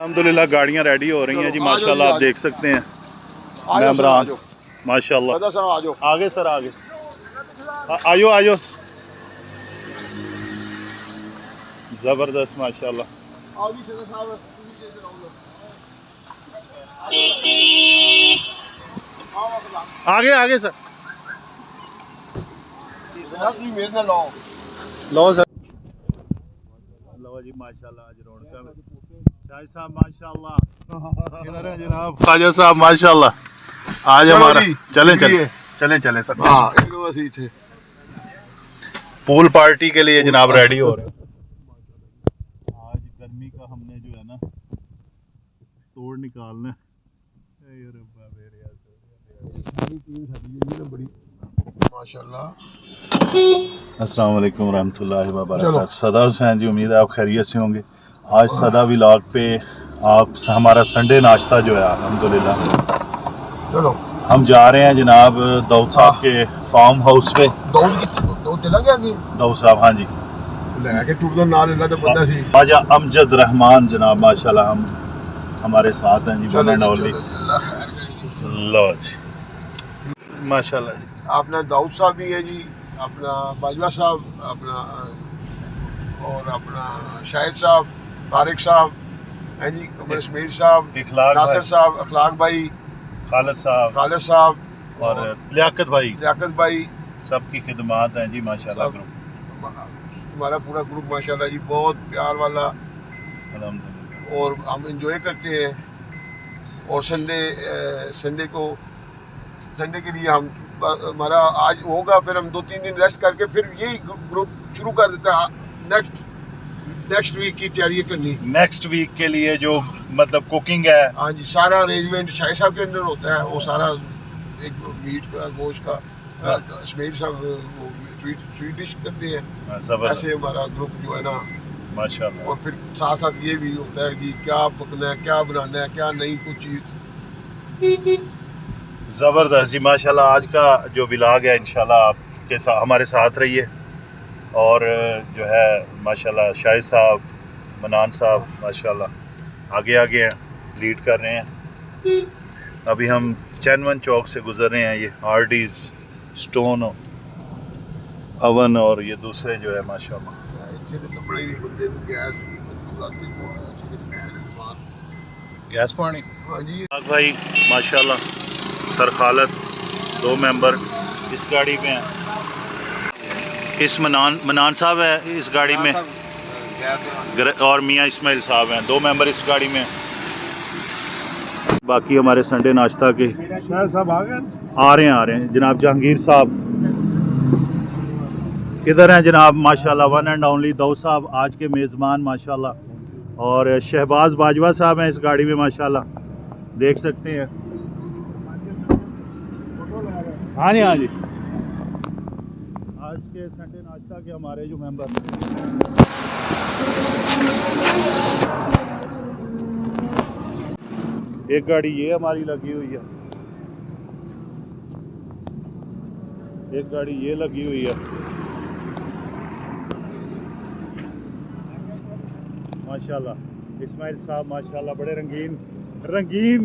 अलहमदुलिल्लाह गाड़ियाँ रेडी हो रही हैं जी माशाल्लाह, आप देख सकते हैं मेम्बरान माशाल्लाह। आगे सर आगे आयो आयो, ज़बरदस्त माशाल्लाह। आगे आगे सर लो सर। लो जी माशाल्लाह, आज रौनक शाहिद साहब माशाल्लाह, किधर है जनाब ख्वाजा साहब माशाल्लाह। आज हमारा चले चले चले चले सर, पूल पार्टी के लिए जनाब रेडी हो रहे हैं। आज गर्मी का हमने जो है ना तोड़ निकालना है। अस्सलाम वालेकुम रहमतुल्लाहि व बरकातहू। सदा हुसैन जी, उम्मीद है आप खैरियत से होंगे। आज सदा व्लॉग पे आप हमारा संडे नाश्ता जो है अल्हम्दुलिल्लाह, चलो हम जा रहे हैं जनाब दाऊद साहब के फार्म हाउस पे। दाऊद चला गया कि दाऊद साहब, हाँ जी, ख्वाजा अमजद रहमान जनाब माशाल्लाह हम हमारे साथ हैं जी। लो जी माशाल्लाह जी। अपना दाऊद साहब भी है जी, अपना बाजवा साहब, अपना और अपना शाहिद साहब, तारिक साहब हैं जी, इसमाइल साहब, नासिर साहब, अखलाक भाई, खालिद साहब और लियाकत भाई सबकी खिदमत हैं जी माशाल्लाह। ग्रुप हमारा पूरा ग्रुप माशाल्लाह जी बहुत प्यार वाला, और हम एंजॉय करते हैं। और संडे के लिए हम हमारा आज होगा, फिर हम 2-3 दिन रेस्ट करके फिर यही ग्रुप शुरू कर देता है। नेक्स्ट वीक की तैयारी करनी, नेक्स्ट वीक के लिए जो मतलब कुकिंग है, हाँ जी, सारा अरेंजमेंट शाहिद साहब के अंदर होता है। वो सारा एक मीट का, गोश्त का, इसमाइल साहब स्वीट डिश करते हैं। ऐसे हमारा ग्रुप जो है ना माशाल्लाह। और फिर साथ साथ ये भी होता है कि क्या पकना है, क्या बनाना है, क्या नहीं कुछ चीज़। ज़बरदस्त जी माशाल्लाह। आज का जो व्लॉग है इंशाल्लाह आपके साथ हमारे साथ रहिए। और जो है माशाल्लाह शाहिद साहब, मनान साहब माशाल्लाह आगे आगे हैं, लीड कर रहे हैं। अभी हम चैनवन चौक से गुजर रहे हैं। ये आरडीज स्टोन ओवन और ये दूसरे जो है माशाल्लाह गैस पानी। हाँ जी भाई माशाल्लाह, सर खालद 2 मेंबर इस गाड़ी में हैं। इस मनान साहब है इस गाड़ी में, और मियाँ इस्माइल साहब हैं 2 मेंबर इस गाड़ी में। बाकी हमारे संडे नाश्ता के साहब आ रहे हैं जनाब। जहांगीर साहब इधर हैं जनाब माशाल्लाह, वन एंड ओनली दाऊद साहब आज के मेज़बान माशाल्लाह। और शहबाज बाजवा साहब हैं इस गाड़ी में माशाल्लाह, देख सकते हैं। हाँ जी हाँ जी, आज के संडे नाश्ता के हमारे जो मेंबर एक गाड़ी ये हमारी लगी हुई है, एक गाड़ी ये लगी हुई है माशाल्लाह। इस्माइल साहब माशाल्लाह बड़े रंगीन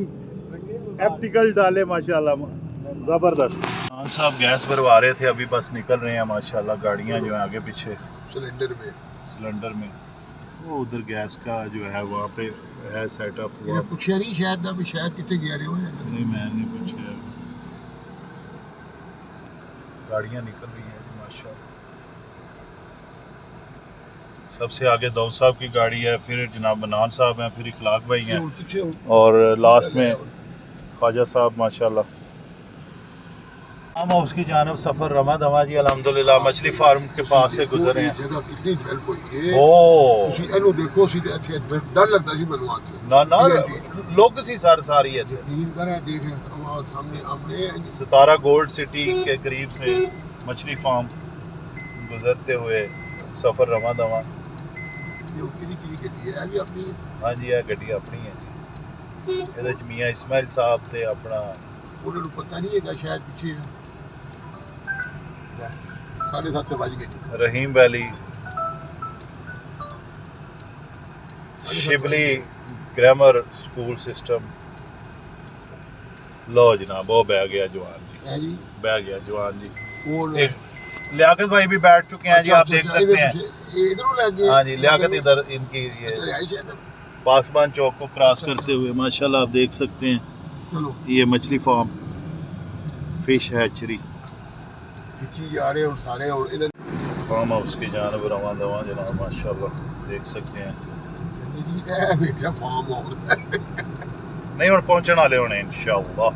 एप्टिकल डाले माशाल्लाह, ज़बरदस्त। खान साहब गैस भरवा रहे थे, अभी बस निकल रहे हैं माशाल्लाह। गाड़ियाँ जो हैं आगे पीछे सिलेंडर में वो उधर गैस का जो है वहाँ पे है सेटअप। पूछा नहीं शायद कितने गया रहे हो? नहीं मैं नहीं पूछा, गाड़ियाँ निकल रही हैं माशाल्लाह। सबसे आगे दाऊद साहब की गाड़ी है, फिर जनाब मनान साहब हैं, फिर इखलाक भाई हैं, और लास्ट में ख्वाजा साहब माशाल्लाह। हम उसकी जानब सफ़र रमा दमा जी अल्हम्दुलिल्लाह मछली फार्म के पास से गुजरे हैं। जगह कितनी हेल्प हुई है। ਤੁਸੀਂ ਇਹਨੂੰ ਦੇਖੋ ਸੀ ਤੇ ਅੱਛੇ ਡਰ ਲੱਗਦਾ ਸੀ ਮੈਨੂੰ ਆਜ ना लोग सी सारी है। यकीन करें देख रहे हैं सामने अपने सितारा गोल्ड सिटी के करीब से मछली फार्म गुजरते हुए सफ़र रमा दमा। ये किसी गड्डी है भी अपनी? हाँ जी ये गड्डी अपनी है जी। ਇਹਦੇ ਚ मियां इस्माइल साहब ਤੇ अपना ਉਹਨਾਂ ਨੂੰ ਪਤਾ ਨਹੀਂ ਹੈਗਾ शायद पीछे 7:30 बज गए। Rahim valley Shibli grammar school system. लो जनाब वो बह गया जवान जी, है जी बह गया जवान जी। वो एक लियाकत भाई भी बैठ चुके हैं जी, आप देख सकते हैं। इधरों लगे। हाँ जी, लियाकत इधर इनकी ये रिहाइश है इधर। पासवान चौक को क्रॉस करते हुए माशाल्लाह आप देख सकते हैं। चलो ये मछली फार्म, फिश हैचरी, खिंची जा रहे हैं और सारे और इधर फार्म हाउस की जानब रवां दवां जनाब माशाल्लाह देख सकते हैं। जी है बेटा फार्म हाउस। नहीं हुण पहुंचण वाले होने इंशाअल्लाह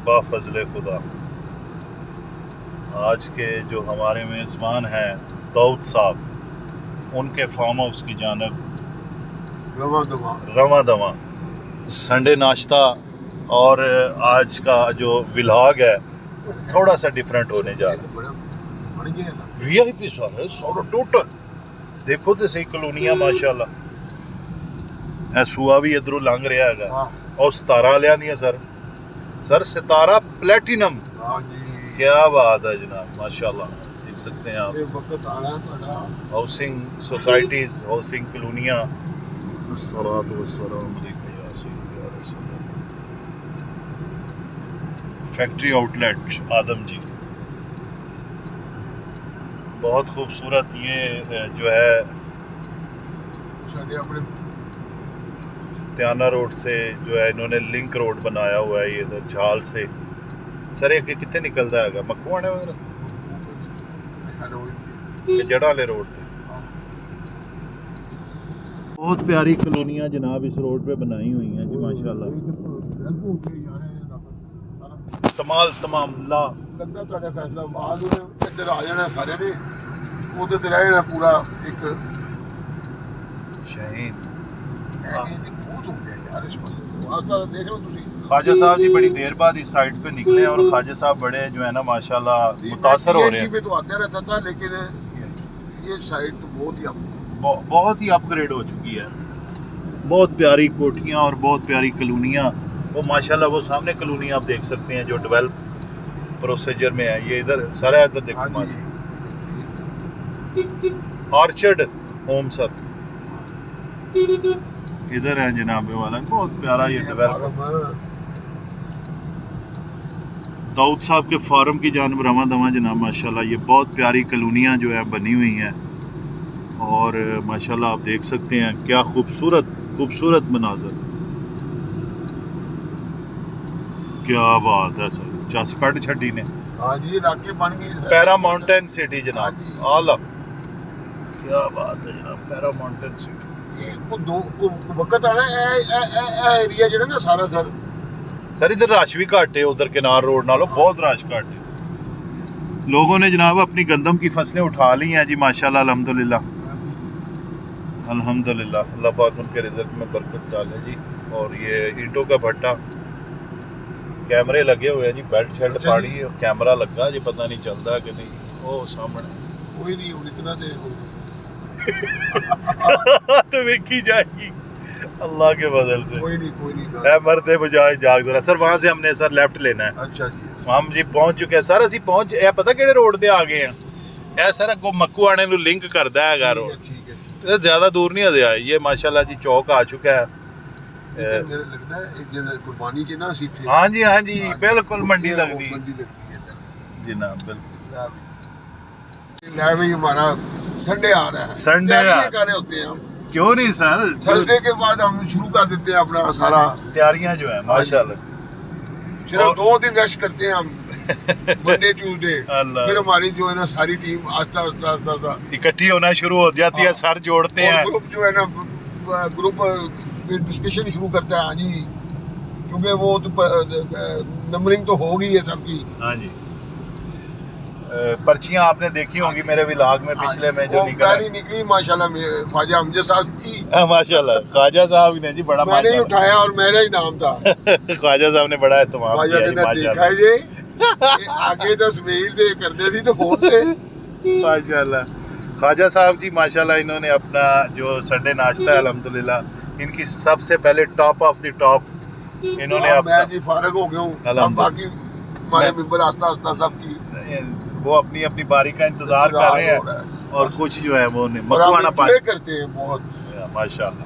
बाफज़ले खुदा। आज के जो हमारे मेज़बान हैं दाऊद साहब, उनके फार्म हाउस की जानब रवां दवां संडे नाश्ता। और आज का जो व्लॉग है थोड़ा सा डिफरेंट होने जा रहा है। VIP सारे सारा टोटल देखो तो सही कलोनियां माशाल्लाह। ऐ सूआ भी इधरों लंघ रहा है और सितारा लिया दियां सर सितारा प्लेटिनम। क्या बात है जनाब माशाल्लाह, देख सकते हैं आप। हाउसिंग सोसाइटीज, हाउसिंग कलोनियां। अस्सलातु वस्सलाम अलैका या सय्यदी या रसूल अल्लाह। फैक्ट्री आउटलेट आदम जी, बहुत खूबसूरत। ये जो है स्त्याना रोड से जो है इन्होंने लिंक रोड बनाया हुआ है। ये इधर झाल से सर ये कितने निकलता है मकवाने वगैरह जड़ा वाले रोड पे। बहुत प्यारी कॉलोनियां जनाब इस रोड पे बनाई हुई हैं जी माशाल्लाह। तमाम ला लगदा ਤੁਹਾਡਾ ਫੈਸਲਾ ਬਾਅਦ ਇੱਧਰ ਆ ਜਾਣਾ ਸਾਰੇ ਨੇ, ਉਹਦੇ ਤੇ ਰਹਿ ਜਾਣਾ ਪੂਰਾ ਇੱਕ ਸ਼ਹੀਦ। बहुत हो गया यार इस पास। आज तो देख लो तुसी ख्वाजा साहब जी बड़ी देर बाद इस साइड पे निकले और ख्वाजा साहब बड़े जो है ना माशाल्लाह मुतासर हो रहे हैं। पे तो आते रहता था लेकिन ये साइड तो बहुत ही अपग्रेड हो चुकी है। बहुत प्यारी कोठियाँ और बहुत प्यारी कॉलोनियाँ। वो माशाल्लाह वो सामने कॉलोनी आप देख सकते हैं जो डेवलप प्रोसीजर में है। ये इधर सारा इधर देखो ऑर्चर्ड होम सर इधर है जनाब वाला, बहुत प्यारा ये डेवलप। दाऊद साहब के फार्म की जानब रवां दवां जनाब माशाल्लाह। ये बहुत प्यारी कॉलोनियाँ जो है बनी हुई हैं और माशाल्लाह आप देख सकते हैं क्या खूबसूरत मनाजर। क्या बात है सर, चस कट छड़ी ने। हाँ जी इलाके बन गए पैरा माउंटेन सिटी जनाब आला। क्या बात है जनाब, पैरा माउंटेन सिटी। वक्त आना एरिया जो ना सारा सर इधर रश भी घट है, उधर किनार रोड नालों बहुत रश घट है। लोगों ने जनाब अपनी गंदम की फसलें उठा ली हैं जी माशाल्लाह अल्हम्दुलिल्लाह अल्हम्दुलिल्लाह। अल्लाह पाक उनके रिज़्क़ में बरकत डाले जी। और ये ईंटों का भट्टा, कैमरे लगे हुए हैं जी, बेल्ट शर्ट पाड़ी और कैमरा लगा जी, पता नहीं चलता कि नहीं। वो सामने कोई नहीं इतना तो देखी जाएगी अल्लाह के बदल से। कोई नहीं मरते बजाय जाग जरा। सर वहाँ से हमने सर लेफ्ट लेना है। अच्छा जी हम जी पहुँच चुके हैं सर। असी पहुँच पता किहड़े रोड ते आ गए हैं। यह सर अगो मक्कू आने को लिंक करता है रोड, तो ज़्यादा दूर नहीं है। ये माशाल्लाह जी चौक आ चुका है। कुर्बानी के ना सीधे। हाँ जी बिल्कुल मंडी लगती है जी ना बिल्कुल। हमारा संडे आ रहा है, संडे कर रहे होते हैं हम। क्यों नहीं सर, थर्सडे के बाद हम शुरू कर देते हैं अपना सारा तैयारियां जो है माशाल्लाह। सिर्फ 2 दिन रेस्ट करते हैं हम मंडे ट्यूसडे, फिर हमारी जो है ना सारी टीम आस्ता इकट्ठी होना शुरू हो जाती है। सर जोड़ते हैं ग्रुप जो है ना, ग्रुप डिस्कशन शुरू करता है। हाँ जी क्योंकि वो नंबरिंग तो हो गई है सबकी। हाँ जी पर्चियां आपने देखी होंगी मेरे व्लॉग में पिछले में जो निकली माशाल्लाह। ख्वाजा अमजद साहब की माशाल्लाह, ख्वाजा साहब ने जी बड़ा मैंने ही उठाया और मेरा ही नाम था। ख्वाजा साहब ने बड़ा एहतमाम किया। आगे तो स्मेल दे करते थी तो फोन पे माशाल्लाह। ख्वाजा साहब जी माशाल्लाह इन्होंने अपना जो संडे नाश्ता है अल्हम्दुलिल्लाह इनकी सबसे पहले टॉप ऑफ द टॉप इन्होंने मैं जी फारग हो गया हूँ। बाकी हमारे मेंबर आस्ता सब की वो अपनी बारी का इंतजार कर रहे हैं और कुछ जो है वो मकवाना पानी करते हैं बहुत माशाल्लाह।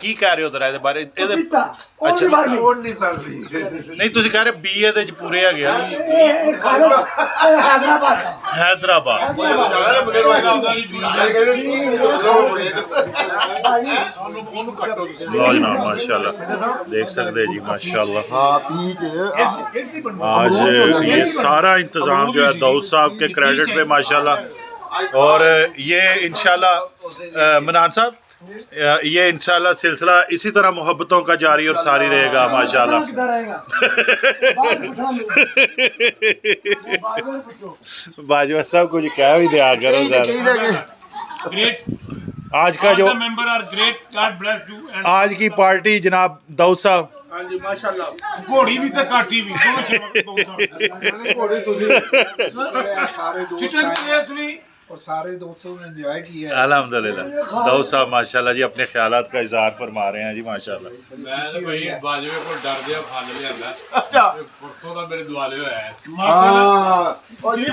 ਕੀ ਕਹਿ ਰਹੇ ਹੋ ਜ਼ਰਾ ਇਹਦੇ ਬਾਰੇ ਇਹਦੇ ਪਪੀਤਾ ਉਹ ਅੱਛਾ। ਨਹੀਂ ਫਰਮੀ ਉਹ ਨਹੀਂ ਫਰਦੀ ਨਹੀਂ ਤੁਸੀਂ ਕਹਿ ਰਹੇ ਬੀ ਇਹਦੇ ਚ ਪੂਰੇ ਹੈਗੇ ਆ ਇਹ ਖਾਲਸ ਹੈਦਰਾਬਾਦ ਦਾ ਹੈਦਰਾਬਾਦ ਲਓ ਜਨਾਬ माशाल्लाह देख सकते हैं जी माशाल्लाह हाँ पीच आज ये सारा इंतजाम जो है दाऊद साहब के क्रेडिट पे माशाल्लाह और ये इंशाल्लाह मनान साहब ये इंशाल्लाह सिलसिला इसी तरह मोहब्बतों का जारी और सारी रहेगा माशाल्लाह किधर रहेगा बाजवा साहब कुछ कह भी दिया करो ग्रेट आज का जो member are great God bless you and आज की पार्टी जनाब दाऊद साहब हाँ जी माशाल्लाह घोड़ी भी तो काटी भी चिकन प्लेस भी और सारे दोस्तों ने एंजॉय किया अल्हम्दुलिल्लाह दाऊद साहब माशाल्लाह जी अपने ख्यालात का इजहार फरमा रहे हैं जी माशाल्लाह ਮੈਂ ਤਾਂ ਬਈ ਬਾਜਵੇ ਕੋਲ ਡਰਦੇ ਆ ਫਲ ਲਿਆਂਦਾ अच्छा ਪਰਸੋਂ ਦਾ ਮੇਰੇ ਦੁਆਲੇ ਹੋਇਆ ਸੀ हाँ और ये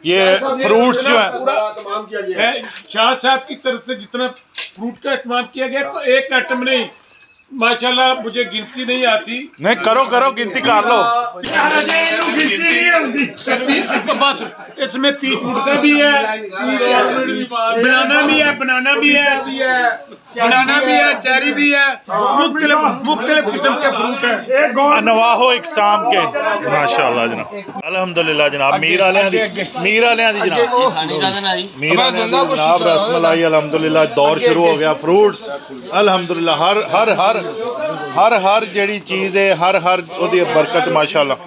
ये फ्रूट्स जो है पूरा तमाम किया गया है शाह साहब की तरफ से जितना फ्रूट का इस्तेमाल किया गया तो एक आइटम नहीं माशाल्लाह मुझे गिनती नहीं आती नहीं करो करो गिनती कर लो इसमें पीच फ्रूट का भी है बनाना भी है बनाना भी है चेरी भी है मुख्तलिफ किस्म के फ्रूट है नवाहो इकसाम के माशाल्लाह जनाब अल्हम्दुलिल्लाह जनाब मीर वालियां दी जनाब मीर वालियां दी जनाब रसमलाई अल्हम्दुलिल्लाह दौर शुरू हो गया फ्रूट्स अल्हम्दुलिल्लाह हर जेड़ी चीज है हर ओदी बरकत माशाल्लाह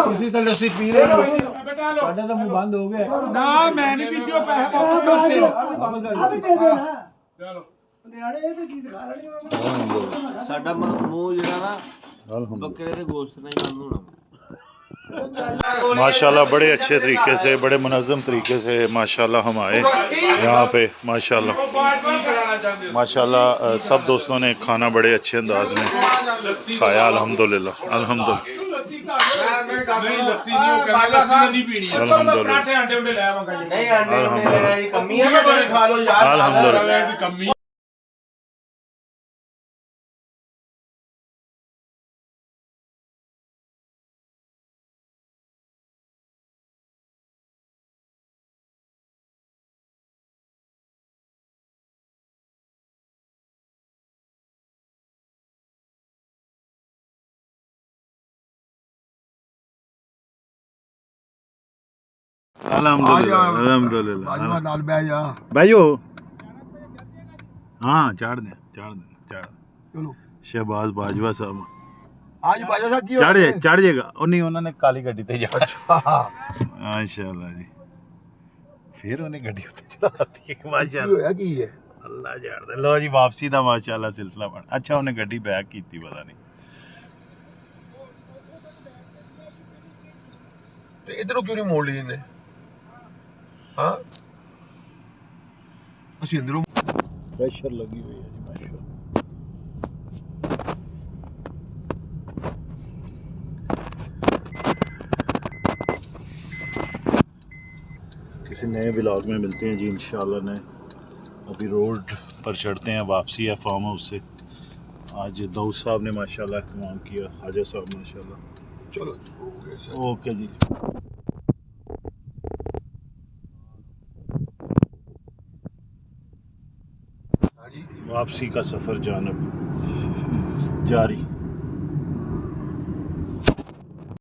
ਤੁਸੀਂ ਤਾਂ ਲੱਸੀ ਪੀ ਰਹੇ ਹੋ ਸਾਡਾ ਤਾਂ ਮੂੰਹ ਬੰਦ ਹੋ ਗਿਆ ना मैं नहीं पीती हूँ, पैसे अभी दे देना चलो ਨਿਆਣੇ ਇਹ ਤੇ ਕੀ ਦਿਖਾ ਰਹੇ ਸਾਡਾ ਮੂੰਹ ਜਿਹੜਾ ਨਾ ਬੱਕਰੇ ਦੇ ਗੋਸ਼ਤ ਨਾਲ ਹੀ ਬੰਦ ਹੋਣਾ माशाल्लाह बड़े अच्छे तरीके से बड़े मुनज़्ज़म तरीके से माशाल्लाह हम आए यहाँ पे माशाल्लाह सब दोस्तों ने खाना बड़े अच्छे अंदाज में खाया अल्हम्दुलिल्लाह पराठे अंडे उंडे ले आवांगा जी नहीं अंडे कमी है तो खा लो यार अल्हम्दुलिल्लाह अल्हम्दुलिल्लाह नाल बैठ जा भाइयो हाँ चाड़ दे चलो शहबाज बाजवा साहब आज बाजा साहब की चढ़ जाएगा नहीं उन्होंने काली गड्डी ते जा माशाल्लाह जी फिर उन्हें गड्डी उत्ते चढ़ाती है माशाल्लाह होया की है अल्लाह जान लो जी वापसी दा माशाल्लाह सिलसिला बन अच्छा उन्हें गड्डी बैक कीती पता नहीं तो इधरों क्यों नहीं मोड़ ली इन्हें हाँ ਅਸੀਂ ਅੰਦਰੋਂ प्रेशर लगी हुई है जी माशाल्लाह किसी नए व्लॉग में मिलते हैं जी इंशाल्लाह नए अभी रोड पर चढ़ते हैं वापसी है फार्म हाउस से आज दाऊद साहब ने माशाल्लाह एहतमाम किया ख्वाजा साहब माशाल्लाह चलो हो गए सर ओके जी वापसी का सफ़र जानब जारी